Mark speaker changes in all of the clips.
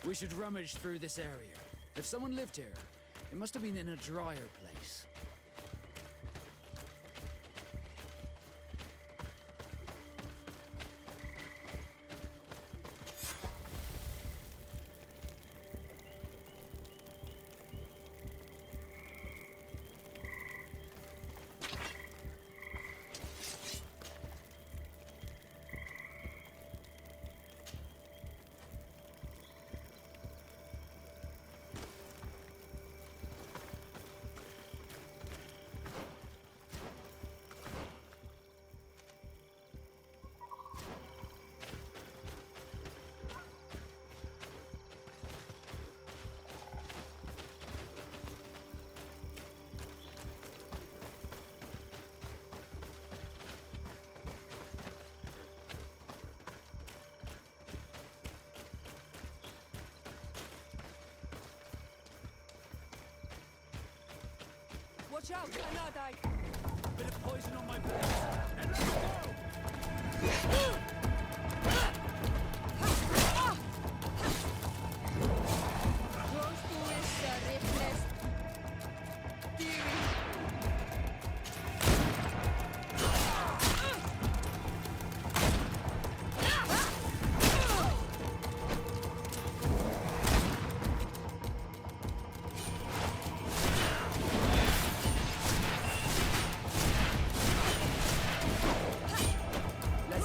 Speaker 1: We should rummage through this area. If someone lived here, it must have been in a drier place.
Speaker 2: Watch out, Anadai!
Speaker 1: Bit of poison on my blade. And let's go!
Speaker 2: Close to his reflex.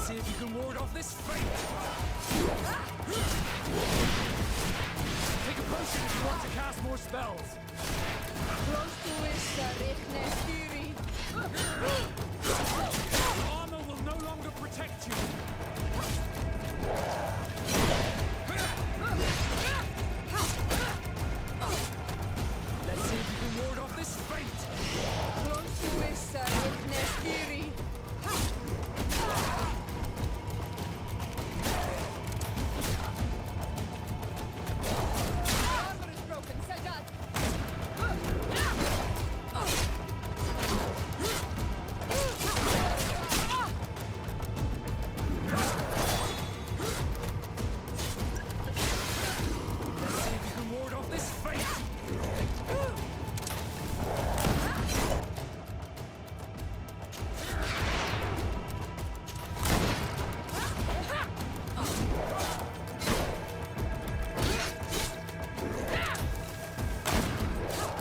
Speaker 1: See if you can ward off this fate! Take a potion if you want to cast more spells!
Speaker 2: Close to his reflex.
Speaker 1: Your armor will no longer protect you! Let's see if you can ward off this fate!
Speaker 2: Close to his reflex. Armor is broken, Sagat!
Speaker 1: Let's see if you can ward off this fate!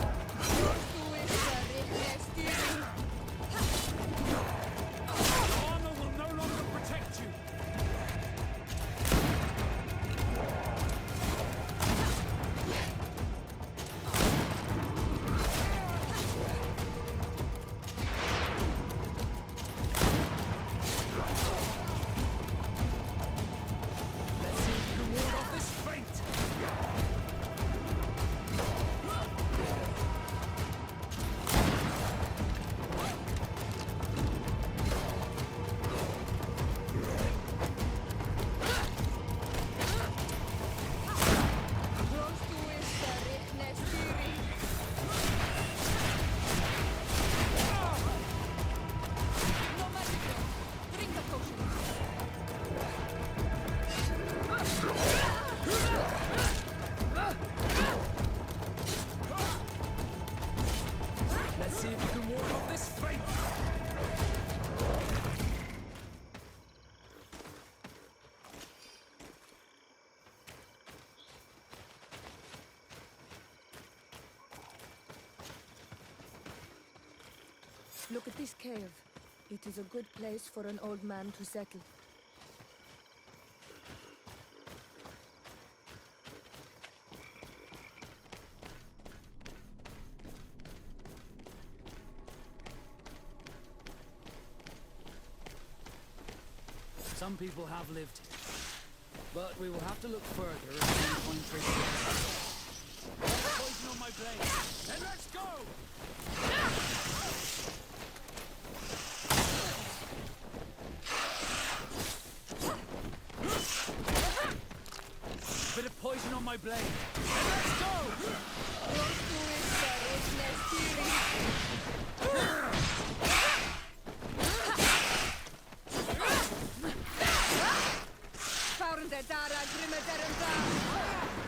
Speaker 2: Close to his reflex.
Speaker 1: Your armor will no longer protect you! Let's see if you can ward off this fate!
Speaker 2: Close to his reflex. No magic. Drink the potion.
Speaker 1: Let's see if you can ward off this fate!
Speaker 2: Look at this cave. It is a good place for an old man to settle.
Speaker 1: Some people have lived here, but we will have to look further if we find traces. Poison on my blade, and let's go! Bit of poison on my blade. And let's go!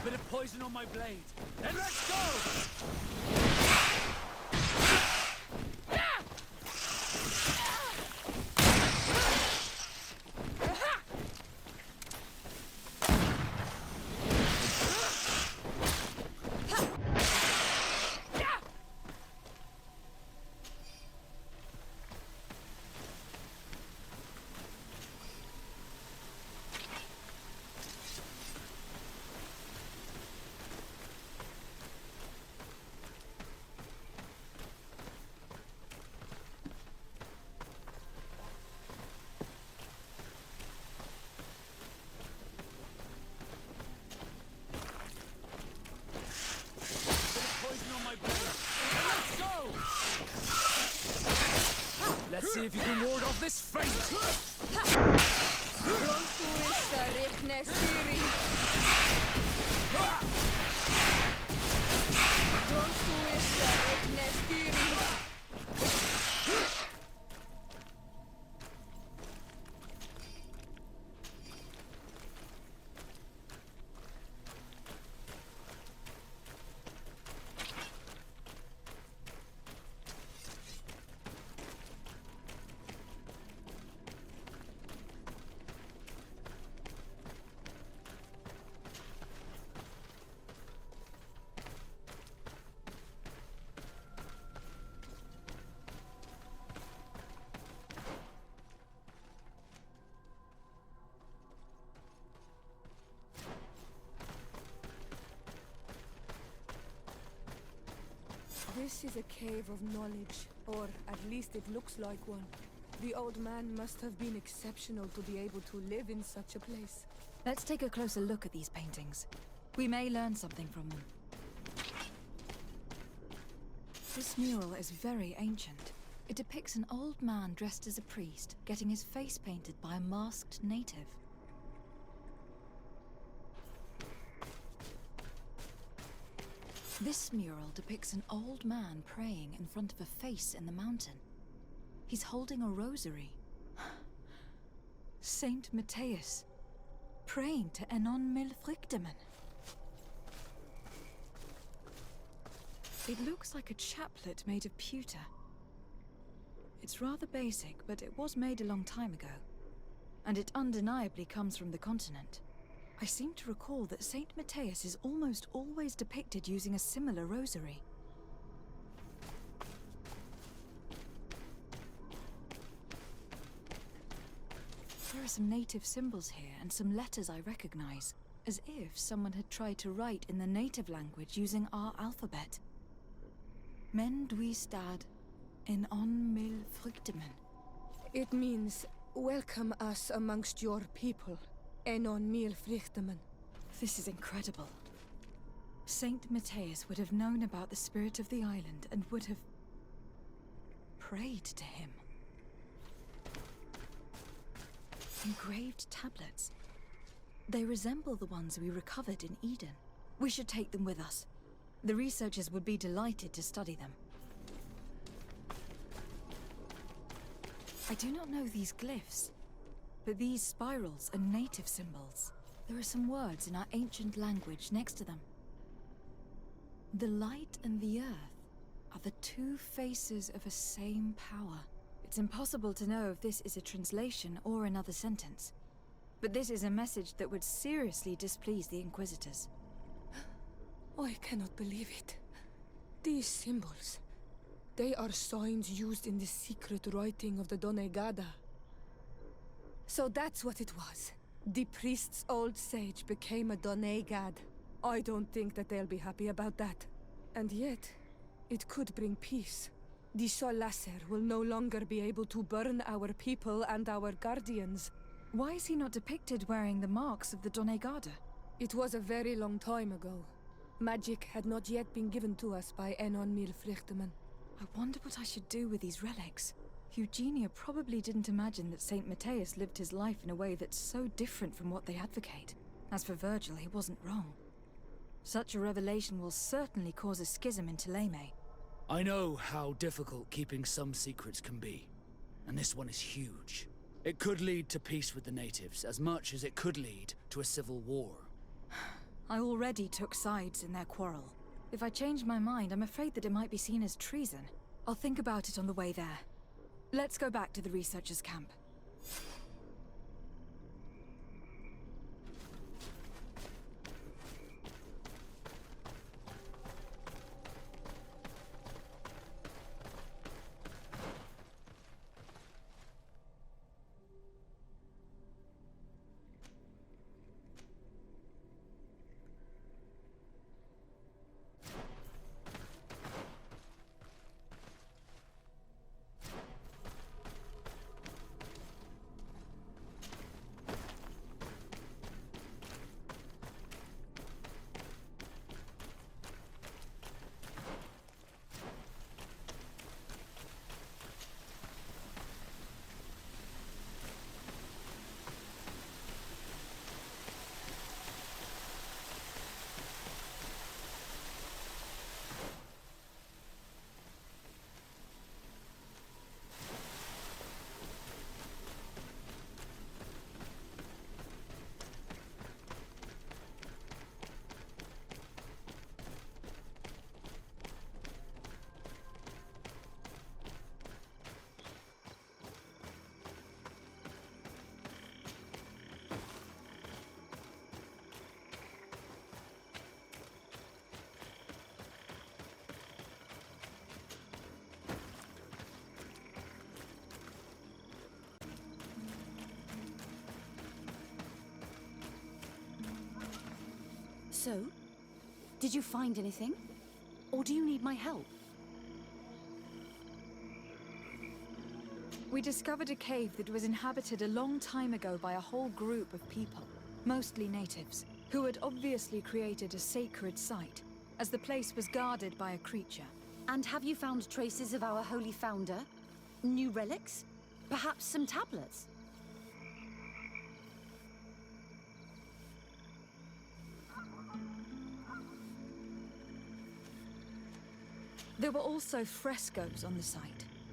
Speaker 1: Bit of poison on my blade. And let's go! Let's see if you can ward off this fate!
Speaker 2: This is a cave of knowledge, or at least it looks like one. The old man must have been exceptional to be able to live in such a place.
Speaker 3: Let's take a closer look at these paintings. We may learn something from them. This mural is very ancient. It depicts an old man dressed as a priest, getting his face painted by a masked native. This mural depicts an old man praying in front of a face in the mountain. He's holding a rosary. Saint Matthias, praying to Enon Milfrichteman. It looks like a chaplet made of pewter. It's rather basic, but it was made a long time ago. And it undeniably comes from the continent. I seem to recall that Saint Matthias is almost always depicted using a similar rosary. There are some native symbols here and some letters I recognize, as if someone had tried to write in the native language using our alphabet. Men duistad en on mil frichtemen.
Speaker 2: It means, welcome us amongst your people. Enon mil frichtemen.
Speaker 3: This is incredible. Saint Matthias would have known about the spirit of the island and would have prayed to him. Engraved tablets. They resemble the ones we recovered in Eden. We should take them with us. The researchers would be delighted to study them. I do not know these glyphs, but these spirals are native symbols. There are some words in our ancient language next to them. The light and the earth are the two faces of a same power. It's impossible to know if this is a translation or another sentence. But this is a message that would seriously displease the Inquisitors.
Speaker 2: I cannot believe it. These symbols, they are signs used in the secret writing of the Donegada. So that's what it was. The priest's old sage became a Donegad. I don't think that they'll be happy about that. And yet, it could bring peace. The Solasser will no longer be able to burn our people and our guardians.
Speaker 3: Why is he not depicted wearing the marks of the Donegada?
Speaker 2: It was a very long time ago. Magic had not yet been given to us by Enon Milfrichteman.
Speaker 3: I wonder what I should do with these relics. Eugenia probably didn't imagine that Saint Matthias lived his life in a way that's so different from what they advocate. As for Virgil, he wasn't wrong. Such a revelation will certainly cause a schism in Thélème.
Speaker 1: I know how difficult keeping some secrets can be, and this one is huge. It could lead to peace with the natives, as much as it could lead to a civil war.
Speaker 3: I already took sides in their quarrel. If I change my mind, I'm afraid that it might be seen as treason. I'll think about it on the way there. Let's go back to the researchers' camp.
Speaker 4: So, did you find anything? Or do you need my help?
Speaker 3: We discovered a cave that was inhabited a long time ago by a whole group of people, mostly natives, who had obviously created a sacred site, as the place was guarded by a creature.
Speaker 4: And have you found traces of our holy founder? New relics? Perhaps some tablets?
Speaker 3: There were also frescoes on the site,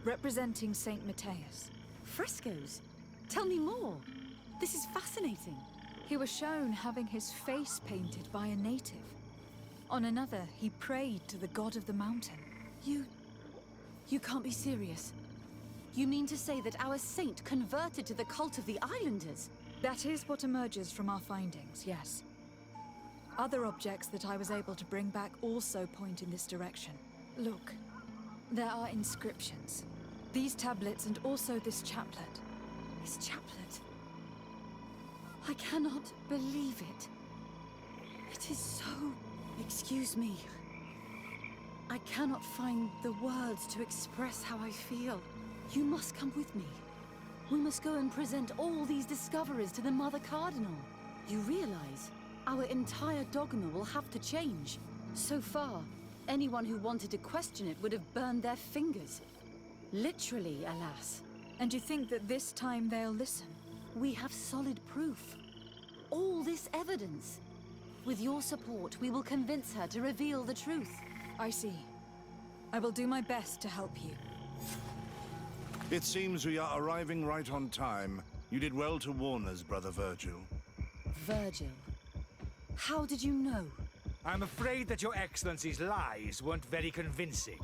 Speaker 3: representing Saint Matthias.
Speaker 4: Frescoes? Tell me more. This is fascinating.
Speaker 3: He was shown having his face painted by a native. On another, he prayed to the god of the mountain.
Speaker 4: You can't be serious. You mean to say that our saint converted to the cult of the islanders?
Speaker 3: That is what emerges from our findings, yes. Other objects that I was able to bring back also point in this direction. Look, there are inscriptions. These tablets and also this chaplet.
Speaker 4: This chaplet? I cannot believe it. It is so... Excuse me. I cannot find the words to express how I feel. You must come with me. We must go and present all these discoveries to the Mother Cardinal. You realize our entire dogma will have to change. So far, anyone who wanted to question it would have burned their fingers. Literally, alas.
Speaker 3: And you think that this time they'll listen?
Speaker 4: We have solid proof. All this evidence. With your support, we will convince her to reveal the truth.
Speaker 3: I see. I will do my best to help you.
Speaker 5: It seems we are arriving right on time. You did well to warn us, Brother Virgil.
Speaker 4: Virgil. How did you know?
Speaker 6: I'm afraid that Your Excellency's lies weren't very convincing.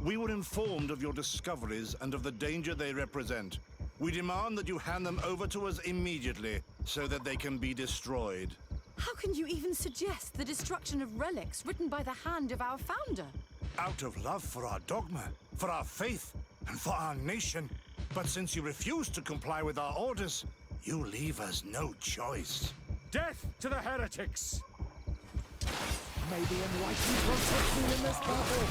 Speaker 5: We were informed of your discoveries and of the danger they represent. We demand that you hand them over to us immediately, so that they can be destroyed.
Speaker 4: How can you even suggest the destruction of relics written by the hand of our founder?
Speaker 5: Out of love for our dogma, for our faith, and for our nation. But since you refuse to comply with our orders, you leave us no choice.
Speaker 6: Death to the heretics!
Speaker 1: May the enlightened protect you in this battle!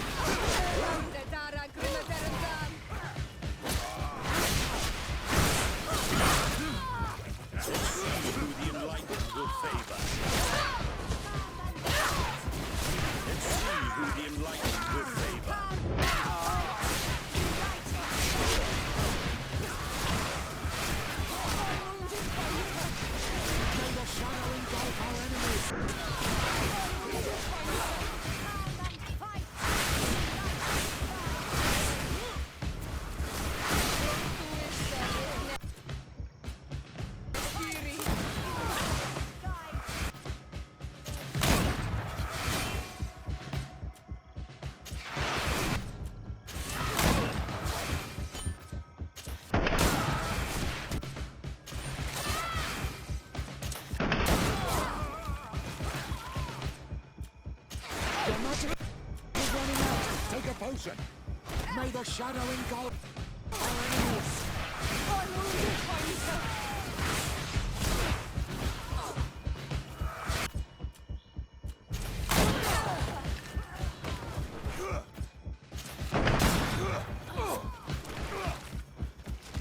Speaker 7: Who the enlightened will favor. Let's see who the enlightened will favor.
Speaker 1: May the shadow engulf our
Speaker 8: Your magic is running out. Take a potion. May the shadow engulf our enemies.
Speaker 2: I'm wounded by myself.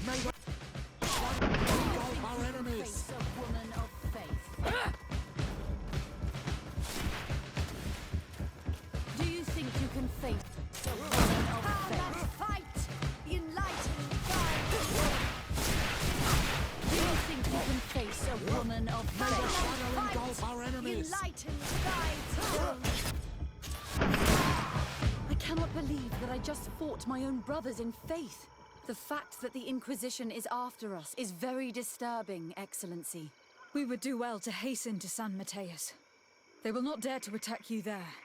Speaker 8: May the shadow engulf our enemies.
Speaker 4: Face a woman of faith. Do you think you can face a woman of faith? Fight! The enlightened guide! Do you think you can face a woman of
Speaker 8: May the
Speaker 4: faith?
Speaker 8: shadow engulf our
Speaker 4: The
Speaker 8: enemies.
Speaker 4: enlightened guide! I cannot believe that I just fought my own brothers in faith. The fact that the Inquisition is after us is very disturbing, Excellency.
Speaker 3: We would do well to hasten to San Mateus. They will not dare to attack you there.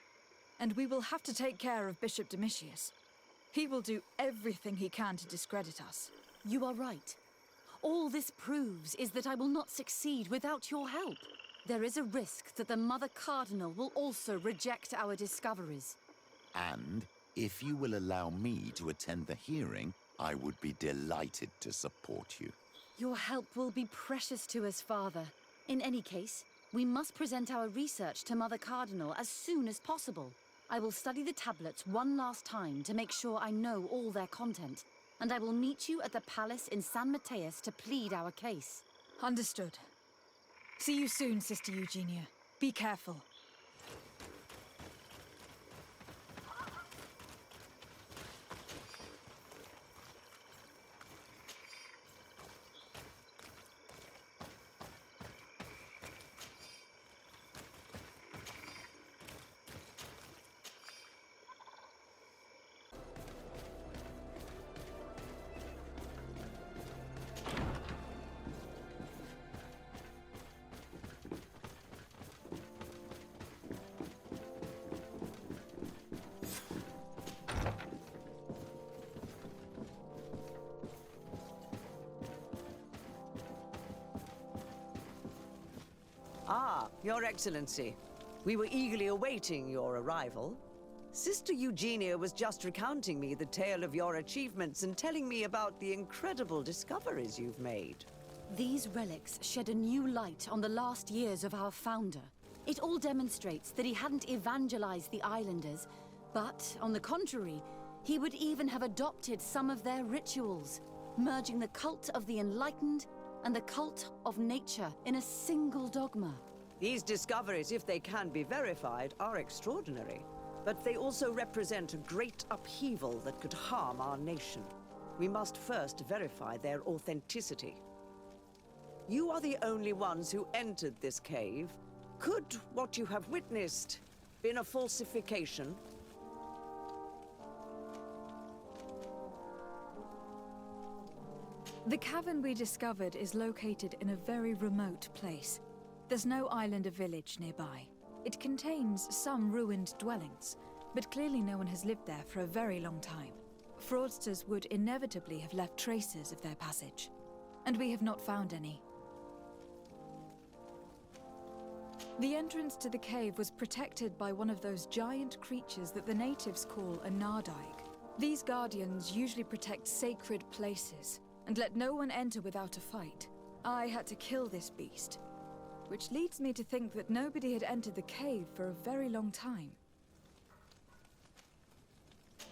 Speaker 3: And we will have to take care of Bishop Domitius. He will do everything he can to discredit us.
Speaker 4: You are right. All this proves is that I will not succeed without your help. There is a risk that the Mother Cardinal will also reject our discoveries.
Speaker 9: And if you will allow me to attend the hearing, I would be delighted to support you.
Speaker 4: Your help will be precious to us, Father. In any case, we must present our research to Mother Cardinal as soon as possible. I will study the tablets one last time to make sure I know all their content, and I will meet you at the palace in San Mateus to plead our case.
Speaker 3: Understood. See you soon, Sister Eugenia. Be careful.
Speaker 10: Ah, Your Excellency. We were eagerly awaiting your arrival. Sister Eugenia was just recounting me the tale of your achievements and telling me about the incredible discoveries you've made.
Speaker 4: These relics shed a new light on the last years of our founder. It all demonstrates that he hadn't evangelized the islanders, but, on the contrary, he would even have adopted some of their rituals, merging the cult of the enlightened and the cult of nature in a single dogma.
Speaker 10: These discoveries, if they can be verified, are extraordinary. But they also represent a great upheaval that could harm our nation. We must first verify their authenticity. You are the only ones who entered this cave. Could what you have witnessed been a falsification?
Speaker 3: The cavern we discovered is located in a very remote place. There's no island or village nearby. It contains some ruined dwellings, but clearly no one has lived there for a very long time. Fraudsters would inevitably have left traces of their passage, and we have not found any. The entrance to the cave was protected by one of those giant creatures that the natives call a nardaig. These guardians usually protect sacred places, and let no one enter without a fight. I had to kill this beast, which leads me to think that nobody had entered the cave for a very long time.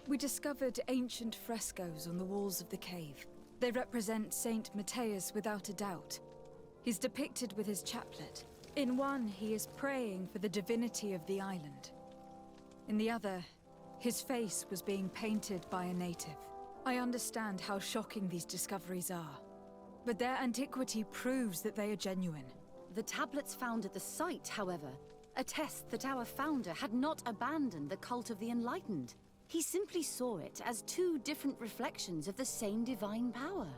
Speaker 3: We discovered ancient frescoes on the walls of the cave. They represent Saint Mateus without a doubt. He's depicted with his chaplet. In one, he is praying for the divinity of the island. In the other, his face was being painted by a native. I understand how shocking these discoveries are, but their antiquity proves that they are genuine.
Speaker 4: The tablets found at the site, however, attest that our founder had not abandoned the cult of the enlightened. He simply saw it as two different reflections of the same divine power.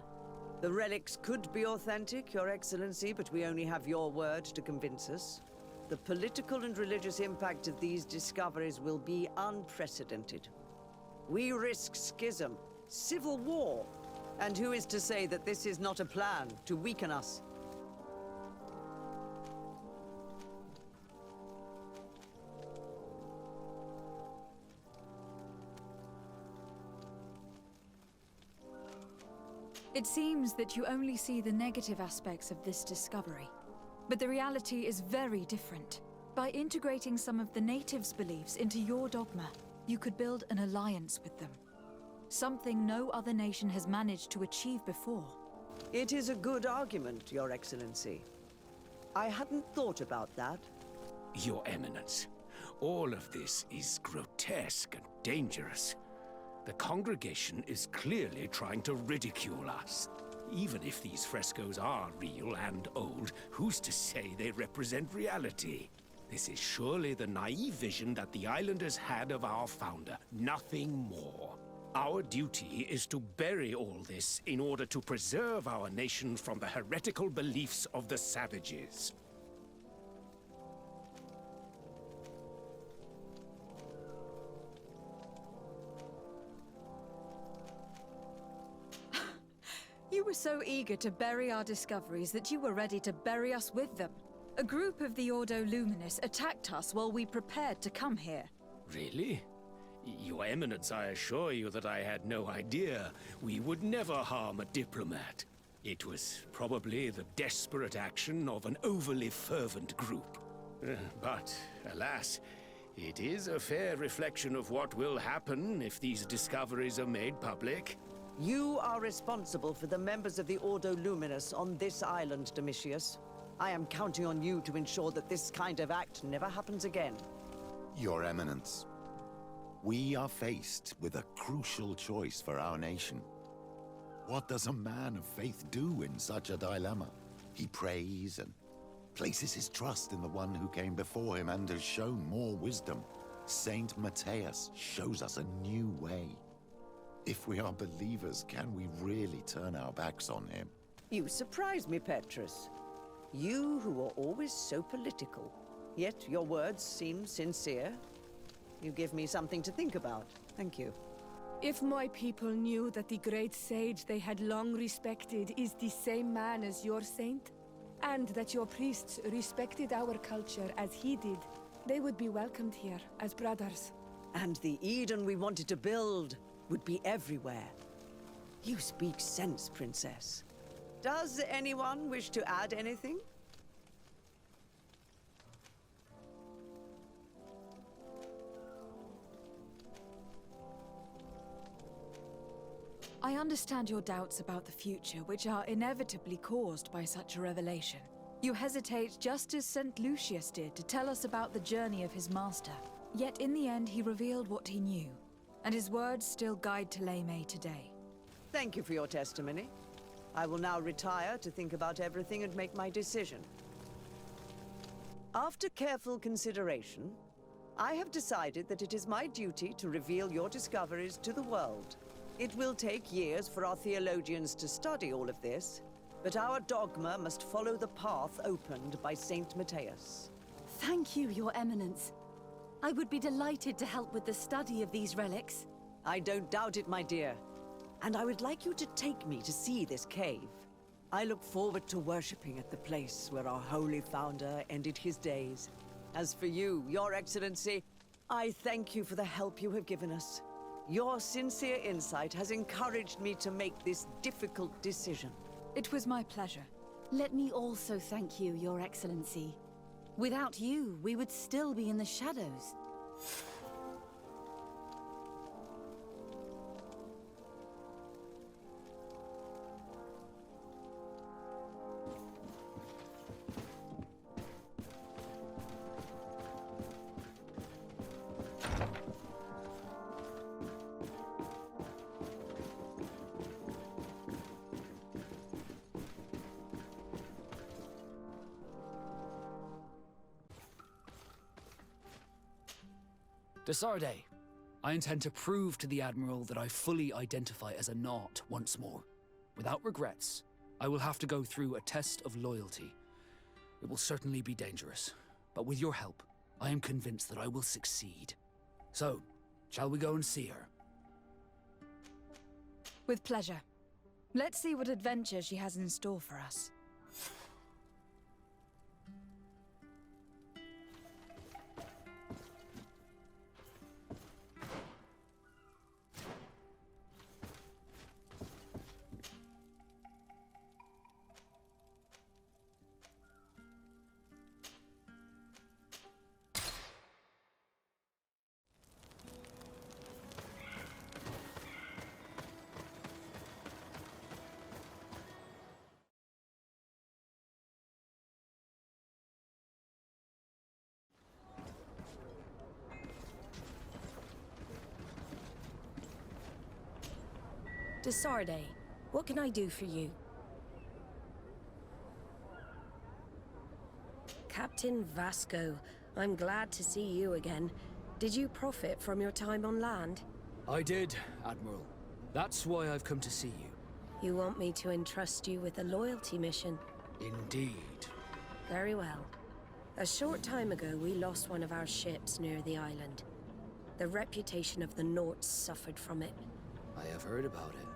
Speaker 10: The relics could be authentic, Your Excellency, but we only have your word to convince us. The political and religious impact of these discoveries will be unprecedented. We risk schism, civil war, and who is to say that this is not a plan to weaken us?
Speaker 3: It seems that you only see the negative aspects of this discovery. But the reality is very different. By integrating some of the natives' beliefs into your dogma, you could build an alliance with them. Something no other nation has managed to achieve before.
Speaker 10: It is a good argument, Your Excellency. I hadn't thought about that.
Speaker 11: Your Eminence, all of this is grotesque and dangerous. The congregation is clearly trying to ridicule us. Even if these frescoes are real and old, who's to say they represent reality? This is surely the naive vision that the islanders had of our founder, nothing more. Our duty is to bury all this in order to preserve our nation from the heretical beliefs of the savages.
Speaker 3: You were so eager to bury our discoveries that you were ready to bury us with them. A group of the Ordo Luminis attacked us while we prepared to come here.
Speaker 11: Really? Your Eminence, I assure you that I had no idea. We would never harm a diplomat. It was probably the desperate action of an overly fervent group. But, alas, it is a fair reflection of what will happen if these discoveries are made public.
Speaker 10: You are responsible for the members of the Ordo Luminus on this island, Domitius. I am counting on you to ensure that this kind of act never happens again.
Speaker 9: Your Eminence, we are faced with a crucial choice for our nation. What does a man of faith do in such a dilemma? He prays and places his trust in the one who came before him and has shown more wisdom. Saint Matthias shows us a new way. If we are believers, can we really turn our backs on him?
Speaker 10: You surprise me, Petrus. You who are always so political, yet your words seem sincere. You give me something to think about. Thank you.
Speaker 2: If my people knew that the great sage they had long respected is the same man as your saint, and that your priests respected our culture as he did, they would be welcomed here as brothers.
Speaker 10: And the Eden we wanted to build would be everywhere. You speak sense, Princess. Does anyone wish to add anything?
Speaker 3: I understand your doubts about the future, which are inevitably caused by such a revelation. You hesitate just as St. Lucius did to tell us about the journey of his master. Yet in the end he revealed what he knew, and his words still guide Thélème today.
Speaker 10: Thank you for your testimony. I will now retire to think about everything and make my decision. After careful consideration, I have decided that it is my duty to reveal your discoveries to the world. It will take years for our theologians to study all of this, but our dogma must follow the path opened by Saint Matthias.
Speaker 4: Thank you, Your Eminence. I would be delighted to help with the study of these relics.
Speaker 10: I don't doubt it, my dear. And I would like you to take me to see this cave. I look forward to worshipping at the place where our holy founder ended his days. As for you, Your Excellency, I thank you for the help you have given us. Your sincere insight has encouraged me to make this difficult decision.
Speaker 3: It was my pleasure.
Speaker 4: Let me also thank you, Your Excellency. Without you, we would still be in the shadows.
Speaker 1: Desarde, I intend to prove to the Admiral that I fully identify as a Naut once more. Without regrets, I will have to go through a test of loyalty. It will certainly be dangerous, but with your help, I am convinced that I will succeed. So, shall we go and see her?
Speaker 3: With pleasure. Let's see what adventure she has in store for us.
Speaker 12: Desarde, what can I do for you? Captain Vasco, I'm glad to see you again. Did you profit from your time on land?
Speaker 1: I did, Admiral. That's why I've come to see you.
Speaker 12: You want me to entrust you with a loyalty mission?
Speaker 1: Indeed.
Speaker 12: Very well. A short time ago, we lost one of our ships near the island. The reputation of the Norts suffered from it.
Speaker 1: I have heard about it.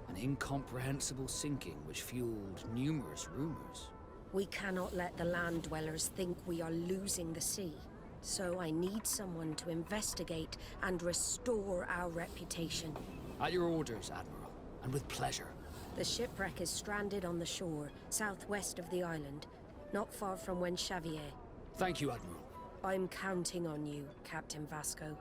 Speaker 1: An incomprehensible sinking which fueled numerous rumors.
Speaker 12: We cannot let the land dwellers think we are losing the sea. So I need someone to investigate and restore our reputation.
Speaker 1: At your orders, Admiral, and with pleasure.
Speaker 12: The shipwreck is stranded on the shore, southwest of the island, not far from Xavier.
Speaker 1: Thank you, Admiral.
Speaker 12: I'm counting on you, Captain Vasco.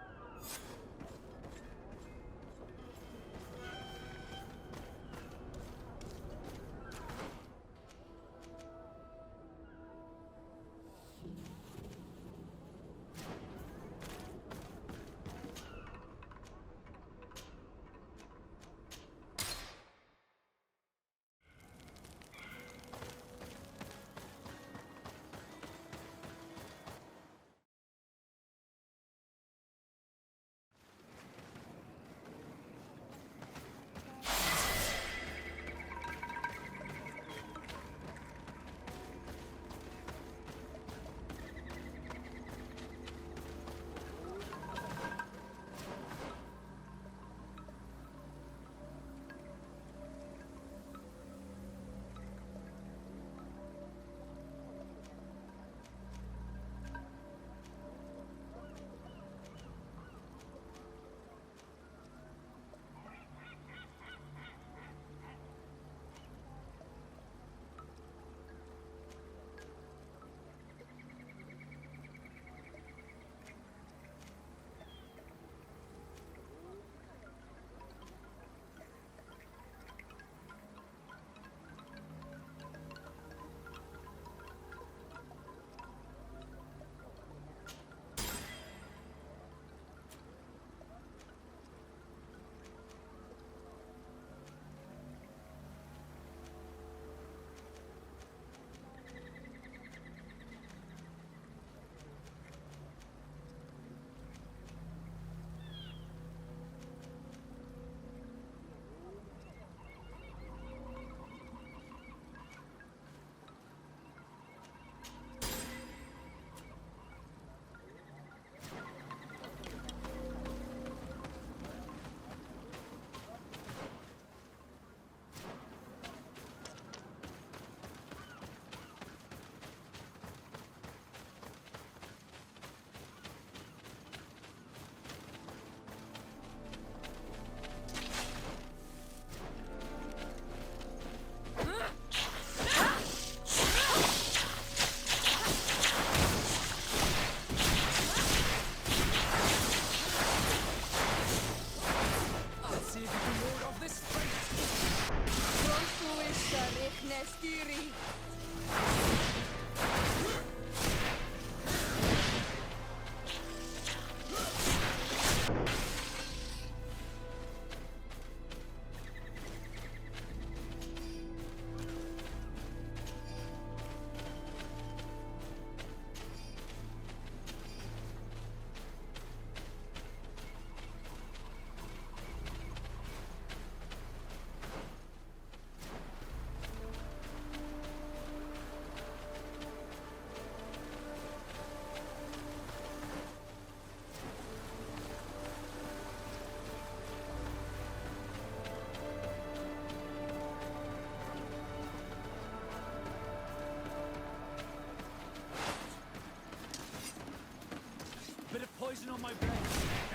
Speaker 1: Poison on my blade,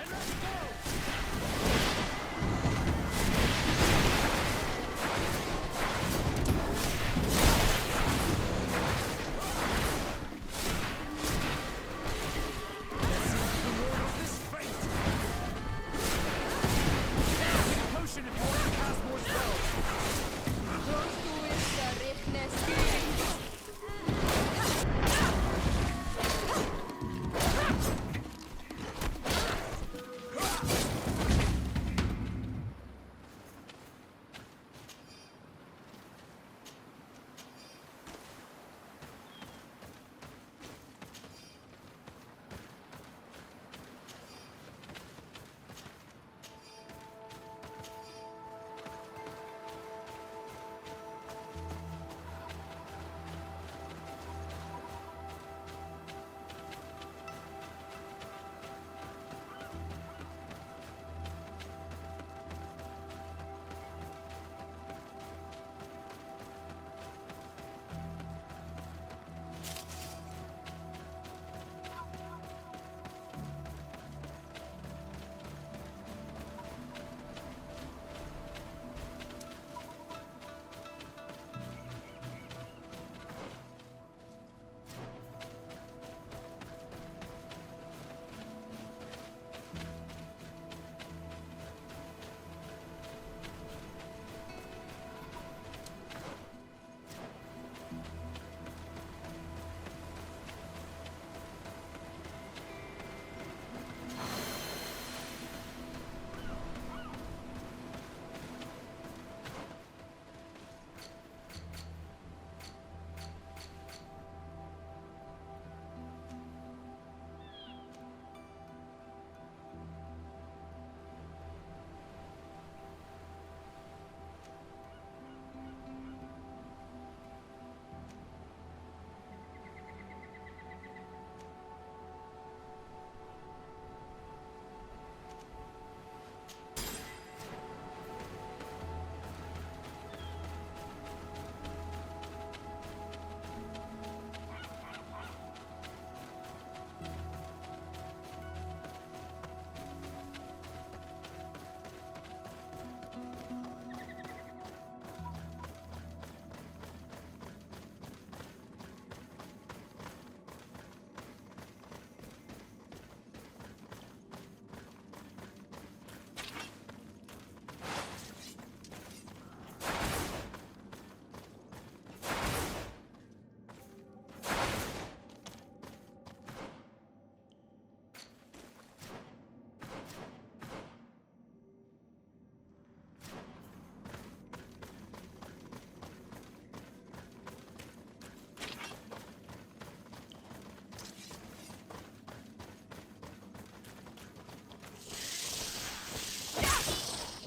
Speaker 1: and let's go!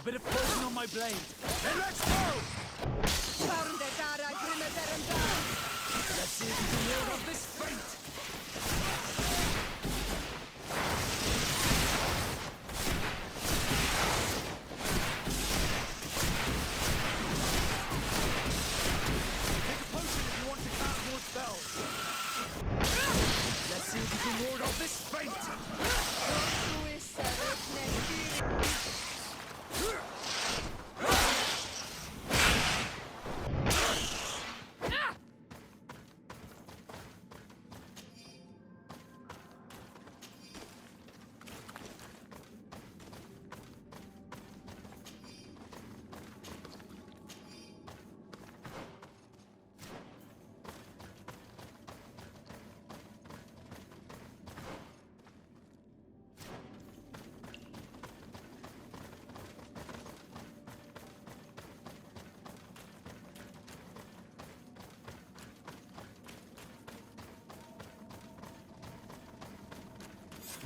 Speaker 1: bit of poison on my blade.
Speaker 6: Then let's go!
Speaker 1: Let's see if you can ward off this fate.
Speaker 6: Take a potion if you want to cast more spells.
Speaker 1: Let's see if you can ward off this fate.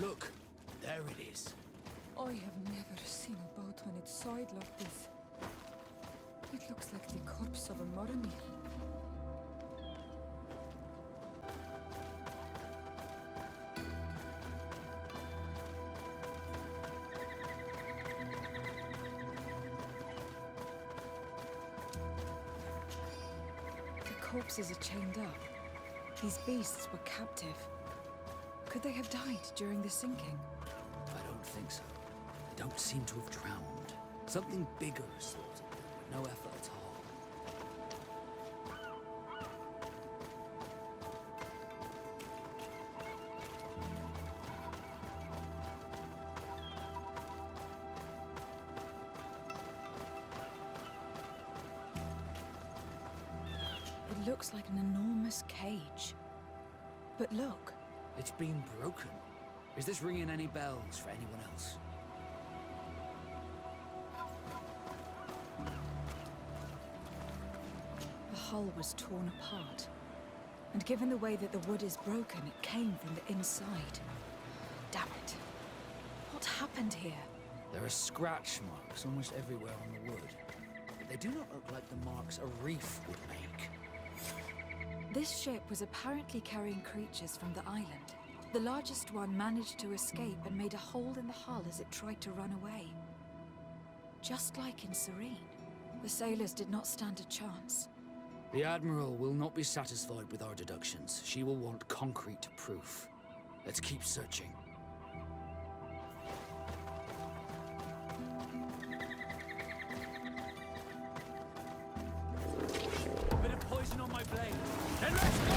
Speaker 1: Look, there it is.
Speaker 2: I have never seen a boat on its side like this. It looks like the corpse of a Mormon.
Speaker 3: The corpses are chained up. These beasts were captive. Could they have died during the sinking?
Speaker 1: I don't think so. They don't seem to have drowned. Something bigger slaughtered them with no effort at all.
Speaker 3: It looks like an enormous cage. But look,
Speaker 1: It's been broken. Is this ringing any bells for anyone else?
Speaker 3: the hull was torn apart. And given the way that the wood is broken, it came from the inside. Damn it. What happened here?
Speaker 1: There are scratch marks almost everywhere on the wood. But they do not look like the marks a reef would make.
Speaker 3: This ship was apparently carrying creatures from the island. The largest one managed to escape and made a hole in the hull as it tried to run away. Just like in Serene, the sailors did not stand a chance.
Speaker 1: The Admiral will not be satisfied with our deductions. She will want concrete proof. Let's keep searching.
Speaker 6: A bit of poison on my blade. Then let's go!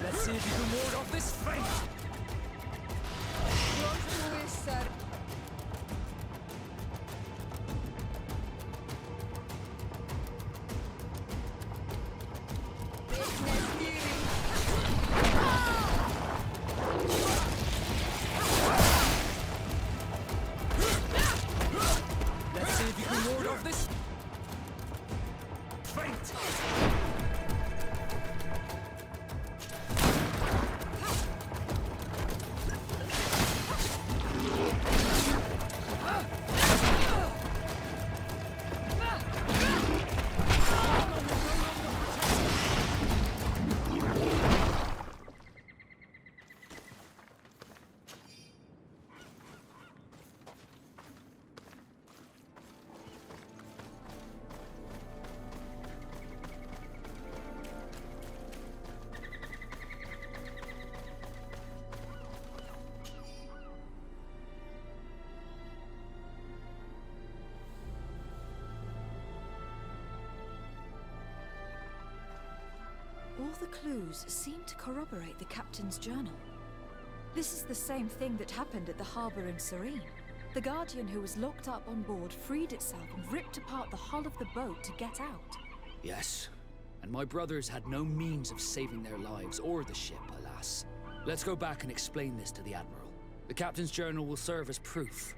Speaker 1: Let's see if you can ward off this fate!
Speaker 2: Don't do this, sir.
Speaker 1: Let's see if you can ward off this fate!
Speaker 3: All the clues seem to corroborate the captain's journal. This is the same thing that happened at the harbour in Serene. The Guardian who was locked up on board freed itself and ripped apart the hull of the boat to get out.
Speaker 1: Yes, and my brothers had no means of saving their lives or the ship, alas. Let's go back and explain this to the Admiral. The captain's journal will serve as proof.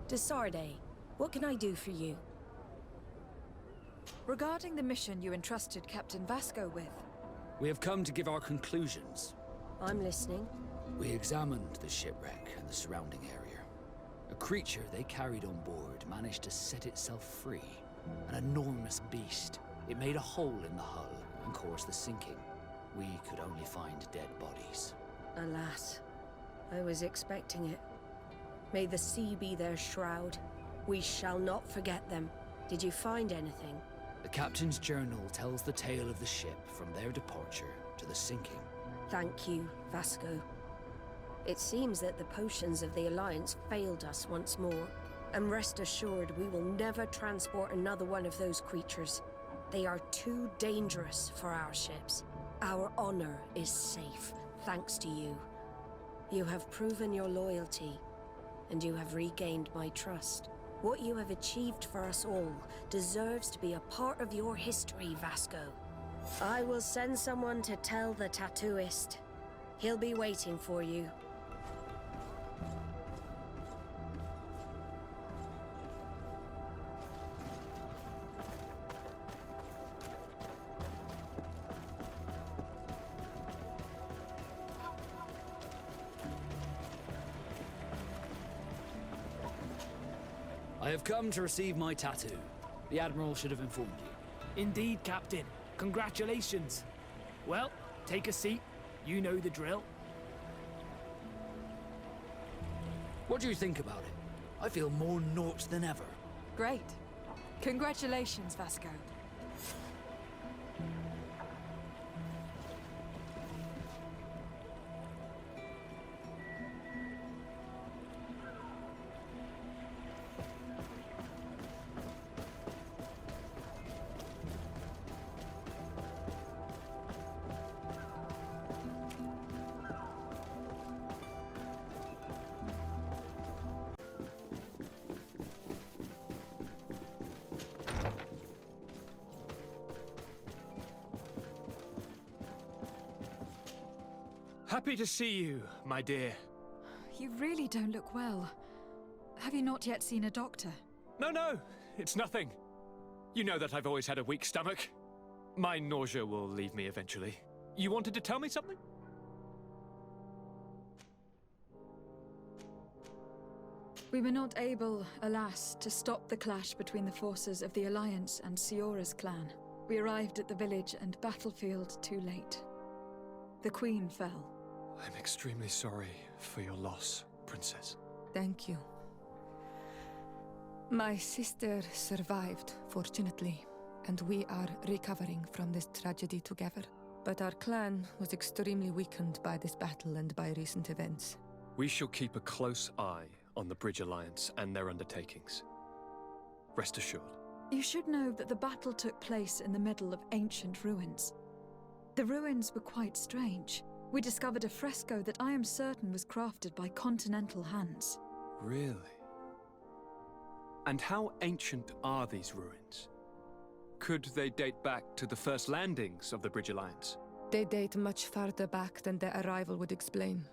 Speaker 12: Desarde, what can I do for you?
Speaker 3: Regarding the mission you entrusted Captain Vasco with,
Speaker 1: We have come to give our conclusions.
Speaker 12: I'm listening.
Speaker 1: We examined the shipwreck and the surrounding area. A creature they carried on board managed to set itself free. An enormous beast. It made a hole in the hull and caused the sinking. We could only find dead bodies.
Speaker 12: Alas, I was expecting it. May the sea be their shroud. We shall not forget them. Did you find anything?
Speaker 1: The captain's journal tells the tale of the ship from their departure to the sinking.
Speaker 12: Thank you, Vasco. It seems that the potions of the Alliance failed us once more. And rest assured, we will never transport another one of those creatures. They are too dangerous for our ships. Our honor is safe, thanks to you. You have proven your loyalty, and you have regained my trust. What you have achieved for us all deserves to be a part of your history, Vasco. I will send someone to tell the tattooist. He'll be waiting for you.
Speaker 1: I have come to receive my tattoo. The Admiral should have informed you.
Speaker 13: Indeed, Captain. Congratulations. Well, take a seat. You know the drill.
Speaker 1: What do you think about it? I feel more Nort than ever.
Speaker 3: great. Congratulations, Vasco.
Speaker 6: Happy to see you, my dear.
Speaker 3: You really don't look well. Have you not yet seen a doctor?
Speaker 14: No, it's nothing. You know that I've always had a weak stomach. My nausea will leave me eventually. You wanted to tell me something?
Speaker 3: We were not able, alas, to stop the clash between the forces of the Alliance and Siora's clan. We arrived at the village and battlefield too late. The Queen fell.
Speaker 14: I'm extremely sorry for your loss, Princess.
Speaker 2: Thank you. My sister survived, fortunately, and we are recovering from this tragedy together. But our clan was extremely weakened by this battle and by recent events.
Speaker 14: We shall keep a close eye on the Bridge Alliance and their undertakings. Rest assured.
Speaker 3: You should know that the battle took place in the middle of ancient ruins. The ruins were quite strange. We discovered a fresco that I am certain was crafted by continental hands.
Speaker 14: Really? And how ancient are these ruins? Could they date back to the first landings of the Bridge Alliance?
Speaker 2: They date much farther back than their arrival would explain.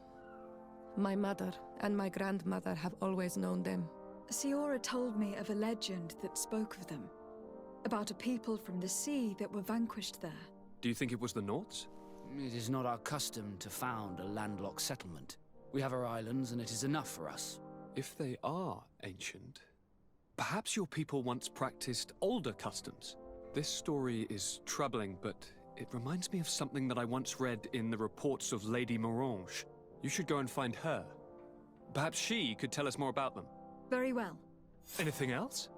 Speaker 2: My mother and my grandmother have always known them.
Speaker 3: Siora told me of a legend that spoke of them. About a people from the sea that were vanquished there.
Speaker 14: Do you think it was the Nauts?
Speaker 1: It is not our custom to found a landlocked settlement. We have our islands, and it is enough for us.
Speaker 14: If they are ancient, perhaps your people once practiced older customs. This story is troubling, but it reminds me of something that I once read in the reports of Lady Morange. You should go and find her. Perhaps she could tell us more about them.
Speaker 3: Very well.
Speaker 14: Anything else?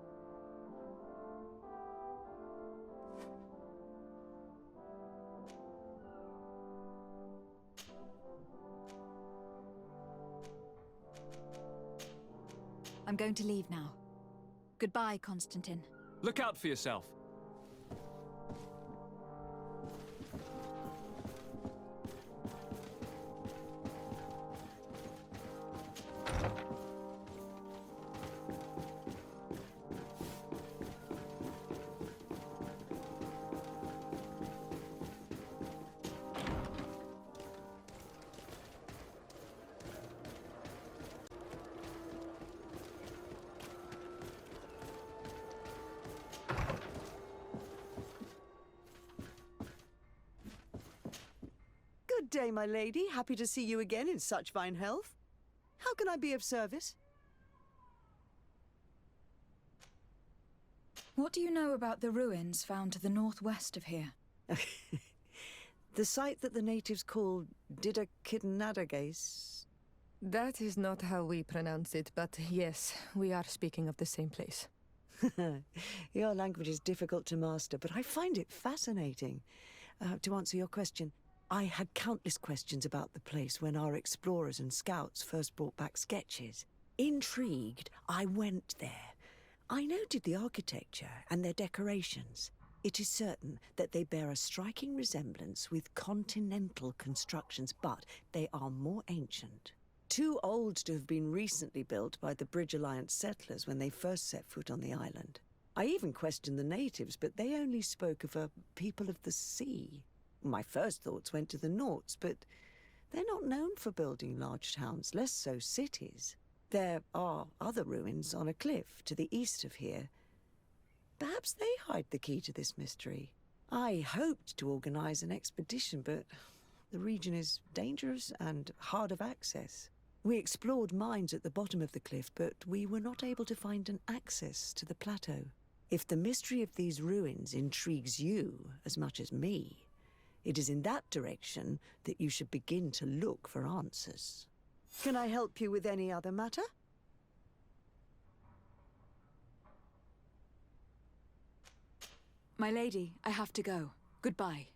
Speaker 3: I'm going to leave now. Goodbye, Constantine.
Speaker 14: Look out for yourself.
Speaker 10: Good day, my lady. Happy to see you again in such fine health. How can I be of service?
Speaker 3: What do you know about the ruins found to the northwest of here?
Speaker 10: The site that the natives call Didakidnadagace.
Speaker 2: That is not how we pronounce it, but yes, we are speaking of the same place.
Speaker 10: Your language is difficult to master, but I find it fascinating. To answer your question, I had countless questions about the place when our explorers and scouts first brought back sketches. Intrigued, I went there. I noted the architecture and their decorations. It is certain that they bear a striking resemblance with continental constructions, but they are more ancient. Too old to have been recently built by the Bridge Alliance settlers when they first set foot on the island. I even questioned the natives, but they only spoke of a people of the sea. My first thoughts went to the Nauts, but they're not known for building large towns, less so cities. There are other ruins on a cliff to the east of here. Perhaps they hide the key to this mystery. I hoped to organize an expedition, but the region is dangerous and hard of access. We explored mines at the bottom of the cliff, but we were not able to find an access to the plateau. If the mystery of these ruins intrigues you as much as me, it is in that direction that you should begin to look for answers. Can I help you with any other matter?
Speaker 3: My lady, I have to go. Goodbye.